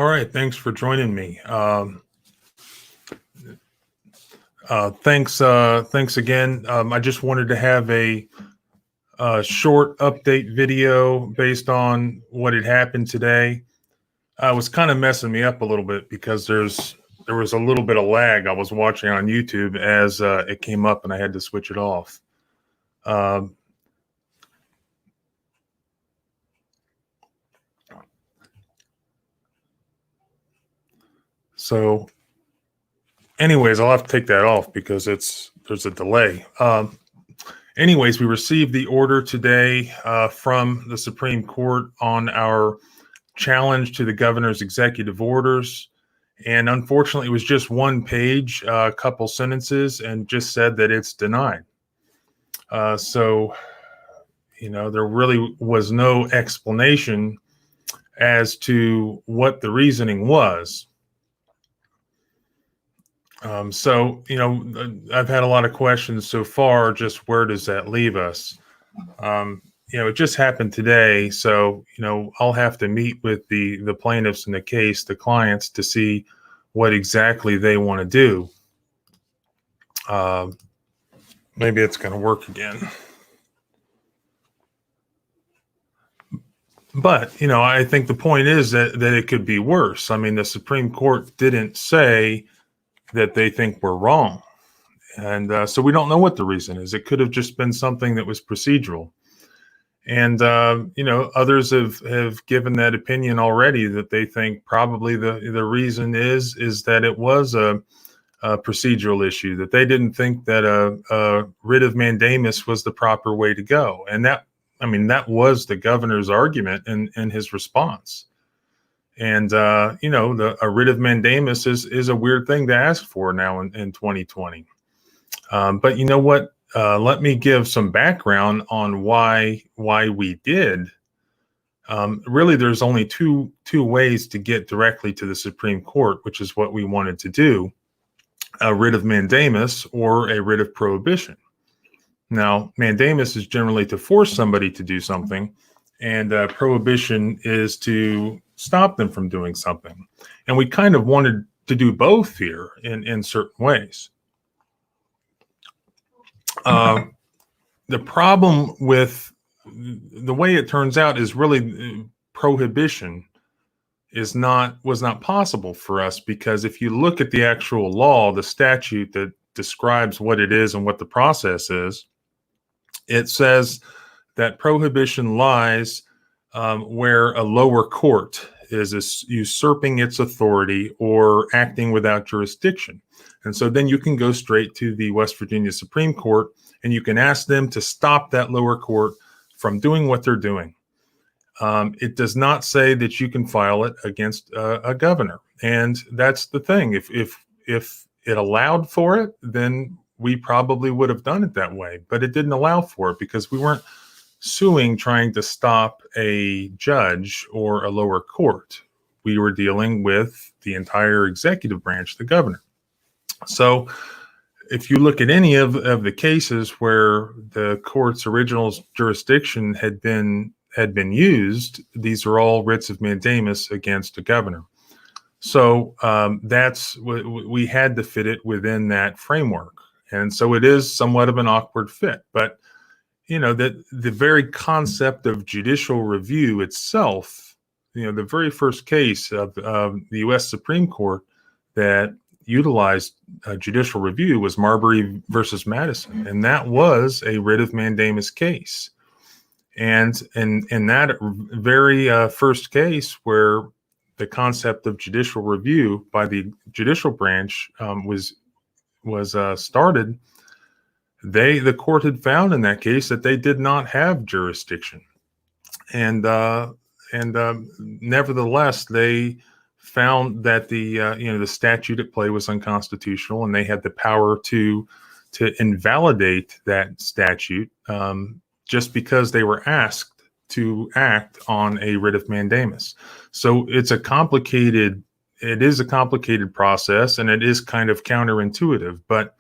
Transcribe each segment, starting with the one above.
All right, thanks for joining me. Thanks again. I just wanted to have a short update video based on what had happened today. It was kind of messing me up a little bit because there was a little bit of lag. I was watching on YouTube as it came up, and I had to switch it off. So anyways, I'll have to take that off because there's a delay. Anyways, we received the order today from the Supreme Court on our challenge to the governor's executive orders. And unfortunately, it was just one page, a couple sentences, and just said that it's denied. So, there really was no explanation as to what the reasoning was. I've had a lot of questions so far. Just where does that leave us? It just happened today. So, I'll have to meet with the plaintiffs in the case, the clients, to see what exactly they want to do. Maybe it's going to work again. But, I think the point is that it could be worse. I mean, the Supreme Court didn't say that they think we're wrong. And so we don't know what the reason is. It could have just been something that was procedural. And, others have given that opinion already, that they think probably the reason is that it was a procedural issue, that they didn't think that a writ of mandamus was the proper way to go. And that was the governor's argument in his response. And, a writ of mandamus is a weird thing to ask for now in 2020. But you know what? Let me give some background on why we did. Really, there's only two ways to get directly to the Supreme Court, which is what we wanted to do: a writ of mandamus or a writ of prohibition. Now, mandamus is generally to force somebody to do something, and prohibition is to stop them from doing something. And we kind of wanted to do both here in certain ways. The problem with the way it turns out is really prohibition was not possible for us, because if you look at the actual law, the statute that describes what it is and what the process is, it says that prohibition lies where a lower court is usurping its authority or acting without jurisdiction. And so then you can go straight to the West Virginia Supreme Court and you can ask them to stop that lower court from doing what they're doing. It does not say that you can file it against a governor. And that's the thing. If it allowed for it, then we probably would have done it that way. But it didn't allow for it because we weren't suing trying to stop a judge or a lower court. We were dealing with the entire executive branch, the governor. So if you look at any of the cases where the court's original jurisdiction had been used, these are all writs of mandamus against a governor. So that's what we had to fit it within that framework. And so it is somewhat of an awkward fit, but that the very concept of judicial review itself, the very first case of the U.S. Supreme Court that utilized judicial review was Marbury versus Madison, and that was a writ of mandamus case. And in that very first case, where the concept of judicial review by the judicial branch was started, the court had found in that case that they did not have jurisdiction, and nevertheless they found that the statute at play was unconstitutional, and they had the power to invalidate that statute just because they were asked to act on a writ of mandamus. So it is a complicated process, and it is kind of counterintuitive, but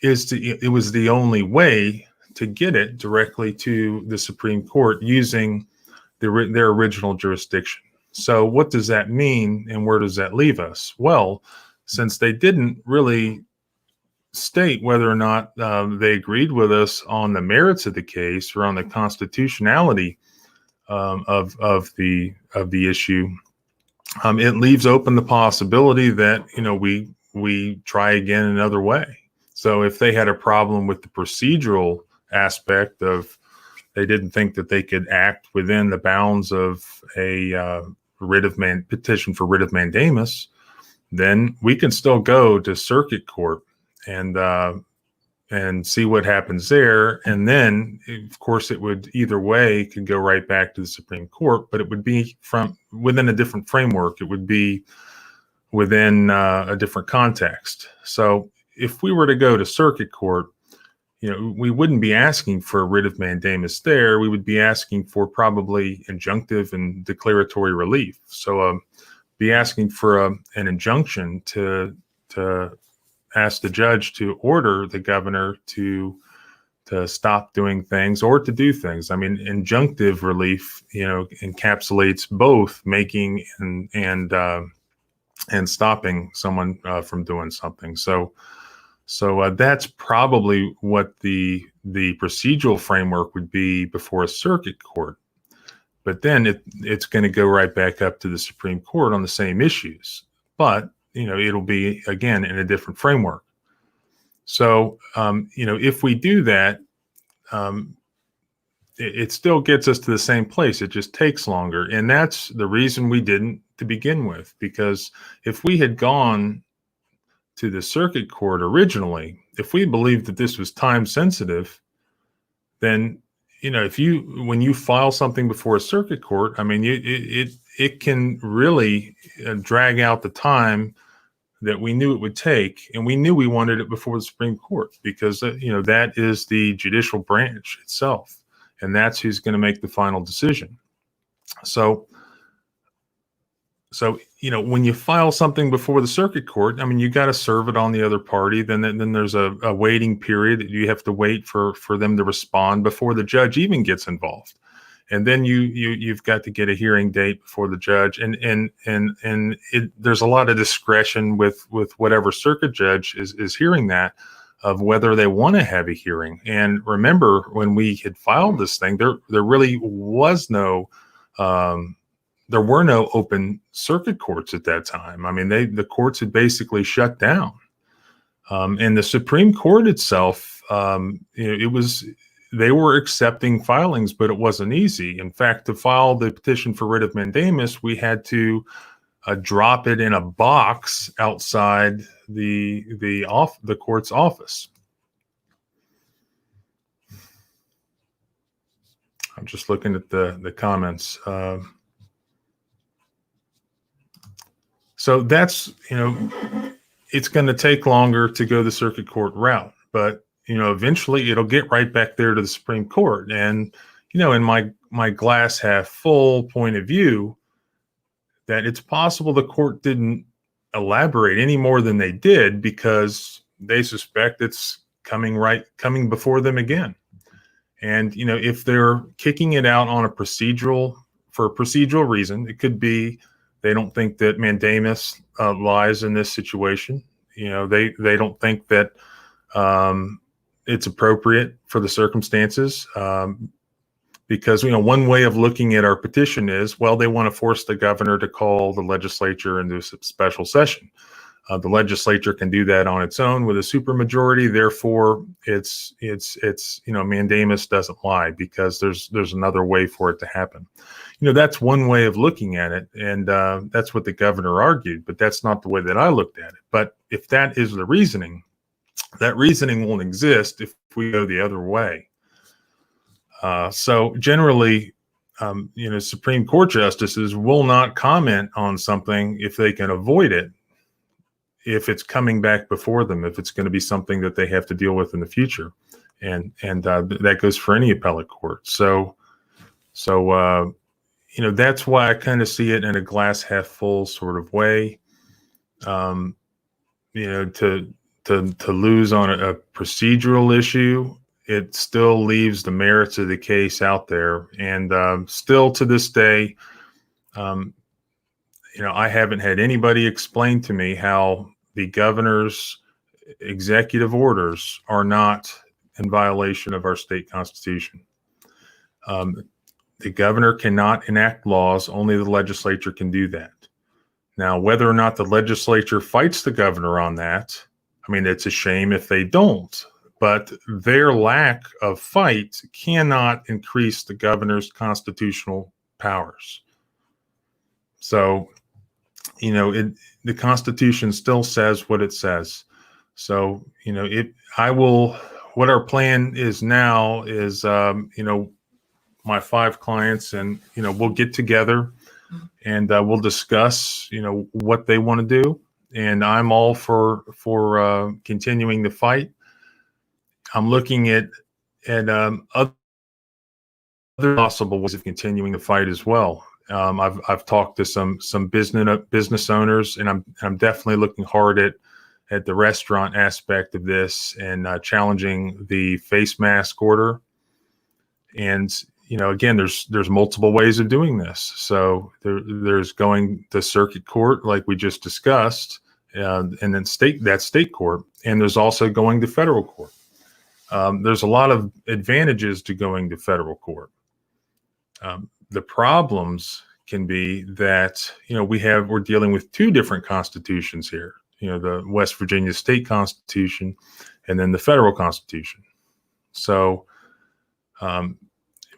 it was the only way to get it directly to the Supreme Court using their original jurisdiction. So what does that mean, and where does that leave us? Well, since they didn't really state whether or not they agreed with us on the merits of the case or on the constitutionality of the issue, it leaves open the possibility that we try again another way. So if they had a problem with the procedural aspect of they didn't think that they could act within the bounds of a petition for writ of mandamus, then we can still go to circuit court and see what happens there. And then, of course, it would either way could go right back to the Supreme Court, but it would be from within a different framework. It would be within a different context. So if we were to go to circuit court, we wouldn't be asking for a writ of mandamus there. We would be asking for probably injunctive and declaratory relief. So be asking for an injunction to ask the judge to order the governor to stop doing things or to do things. I mean, injunctive relief, encapsulates both making and stopping someone from doing something. So that's probably what the procedural framework would be before a circuit court. But then it's going to go right back up to the Supreme Court on the same issues. But it'll be, again, in a different framework. So, if we do that, it still gets us to the same place. It just takes longer. And that's the reason we didn't to begin with, because if we had gone to the circuit court originally, if we believed that this was time sensitive, then, when you file something before a circuit court, I mean, it can really drag out the time that we knew it would take, and we knew we wanted it before the Supreme Court because that is the judicial branch itself, and that's who's going to make the final decision. So when you file something before the circuit court, I mean, you got to serve it on the other party. Then there's a waiting period that you have to wait for them to respond before the judge even gets involved. And then you've got to get a hearing date before the judge, and there's a lot of discretion with whatever circuit judge is hearing that, of whether they want to have a hearing. And remember, when we had filed this thing, there really was no there were no open circuit courts at that time. I mean, the courts had basically shut down, and the Supreme Court itself, they were accepting filings, but it wasn't easy. In fact, to file the petition for writ of mandamus, we had to drop it in a box outside the court's office. I'm just looking at the comments. So that's, it's going to take longer to go the circuit court route, but eventually it'll get right back there to the Supreme Court. And, in my glass half full point of view, that it's possible the court didn't elaborate any more than they did because they suspect it's coming before them again. And, if they're kicking it out on for a procedural reason, it could be they don't think that mandamus lies in this situation. They don't think that it's appropriate for the circumstances, because one way of looking at our petition is, well, they want to force the governor to call the legislature into a special session. The legislature can do that on its own with a supermajority. Therefore, it's mandamus doesn't lie because there's another way for it to happen. That's one way of looking at it, and that's what the governor argued. But that's not the way that I looked at it. But if that is the reasoning, that reasoning won't exist if we go the other way. So generally, Supreme Court justices will not comment on something if they can avoid it, if it's coming back before them, if it's going to be something that they have to deal with in the future. And that goes for any appellate court. So that's why I kind of see it in a glass half full sort of way. To lose on a procedural issue, it still leaves the merits of the case out there. And still to this day, I haven't had anybody explain to me how the governor's executive orders are not in violation of our state constitution. The governor cannot enact laws. Only the legislature can do that. Now, whether or not the legislature fights the governor on that, I mean, it's a shame if they don't, but their lack of fight cannot increase the governor's constitutional powers. So, the Constitution still says what it says. So, what our plan is now is, my 5 clients, and, we'll get together and we'll discuss, what they want to do. And I'm all for continuing the fight. I'm looking at other possible ways of continuing the fight as well. I've talked to some business owners, and I'm definitely looking hard at the restaurant aspect of this, and challenging the face mask order. And again, there's multiple ways of doing this. So there's going to circuit court, like we just discussed, and then state court, and there's also going to federal court. There's a lot of advantages to going to federal court. The problems can be that we're dealing with 2 different constitutions here. The West Virginia state constitution, and then the federal constitution. So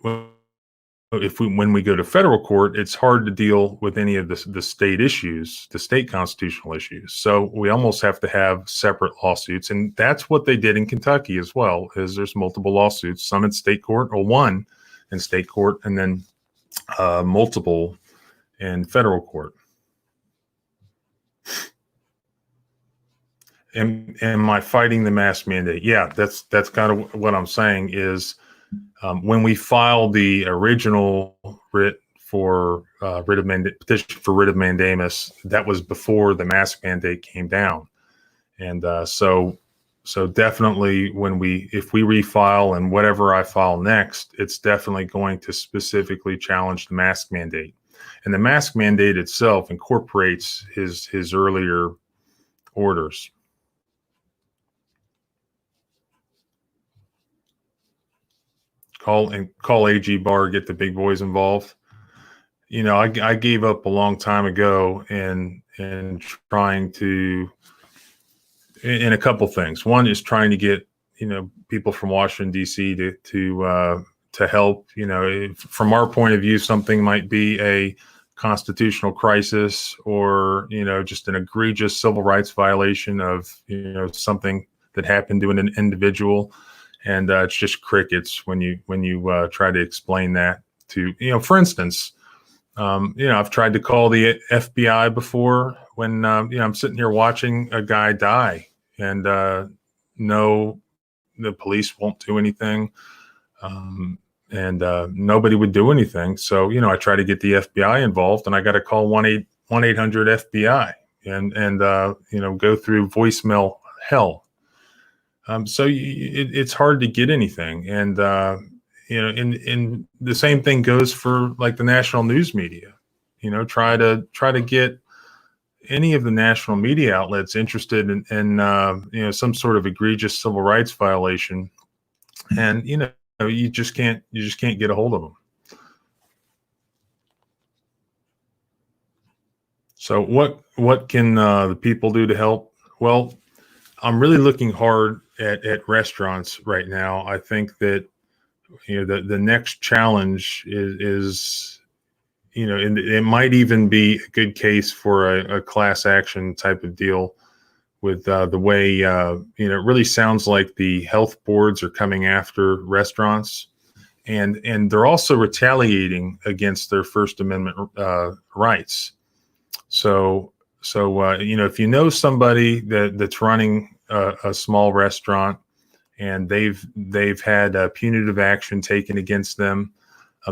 when we go to federal court, it's hard to deal with any of the state issues, the state constitutional issues. So we almost have to have separate lawsuits, and that's what they did in Kentucky as well. Is there's multiple lawsuits, some in state court, or one in state court, and then multiple in federal court. Am I fighting the mask mandate? Yeah, that's kind of what I'm saying is, when we filed the original writ for petition for writ of mandamus, that was before the mask mandate came down. And so definitely if we refile, and whatever I file next, it's definitely going to specifically challenge the mask mandate. And the mask mandate itself incorporates his earlier orders. Call AG Barr, get the big boys involved. I gave up a long time ago in trying to, in a couple things. One is trying to get people from Washington D.C. to help. From our point of view, something might be a constitutional crisis, or just an egregious civil rights violation of something that happened to an individual. And it's just crickets when you try to explain that to, for instance, I've tried to call the FBI before when, I'm sitting here watching a guy die, and no, the police won't do anything. And nobody would do anything. So, I try to get the FBI involved, and I got to call 1-800-FBI and go through voicemail hell. So it's hard to get anything. And, in the same thing goes for like the national news media, try to get any of the national media outlets interested in some sort of egregious civil rights violation. And, you just can't get a hold of them. So what can the people do to help? Well, I'm really looking hard at restaurants right now. I think that the next challenge is and it might even be a good case for a class action type of deal with the way it really sounds like the health boards are coming after restaurants, and they're also retaliating against their First Amendment rights. So if somebody that's running a small restaurant, and they've had punitive action taken against them,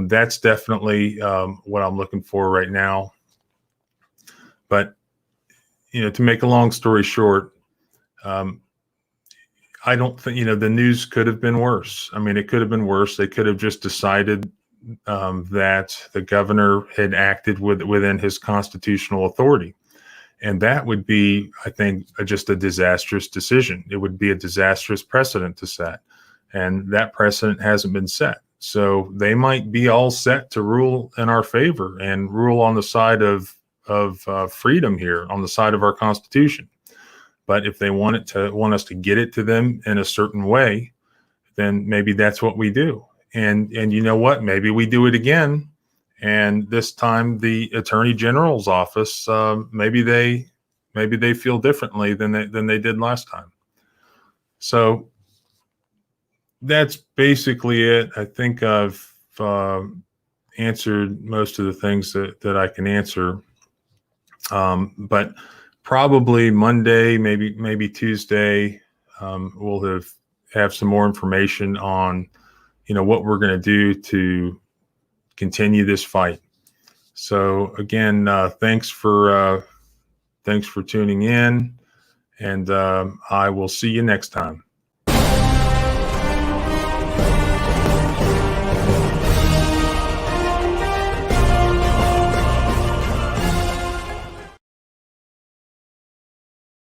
that's definitely what I'm looking for right now. But to make a long story short, I don't think the news could have been worse. I mean, it could have been worse. They could have just decided that the governor had acted within his constitutional authority. And that would be, I think, just a disastrous decision. It would be a disastrous precedent to set. And that precedent hasn't been set. So they might be all set to rule in our favor and rule on the side of freedom here, on the side of our Constitution. But if they want us to get it to them in a certain way, then maybe that's what we do. And you know what? Maybe we do it again. And this time, the Attorney General's office, maybe they feel differently than they did last time. So that's basically it. I think I've answered most of the things that I can answer. But probably Monday, maybe Tuesday, we'll have some more information on, what we're going to do to continue this fight. So again, thanks for tuning in, and I will see you next time.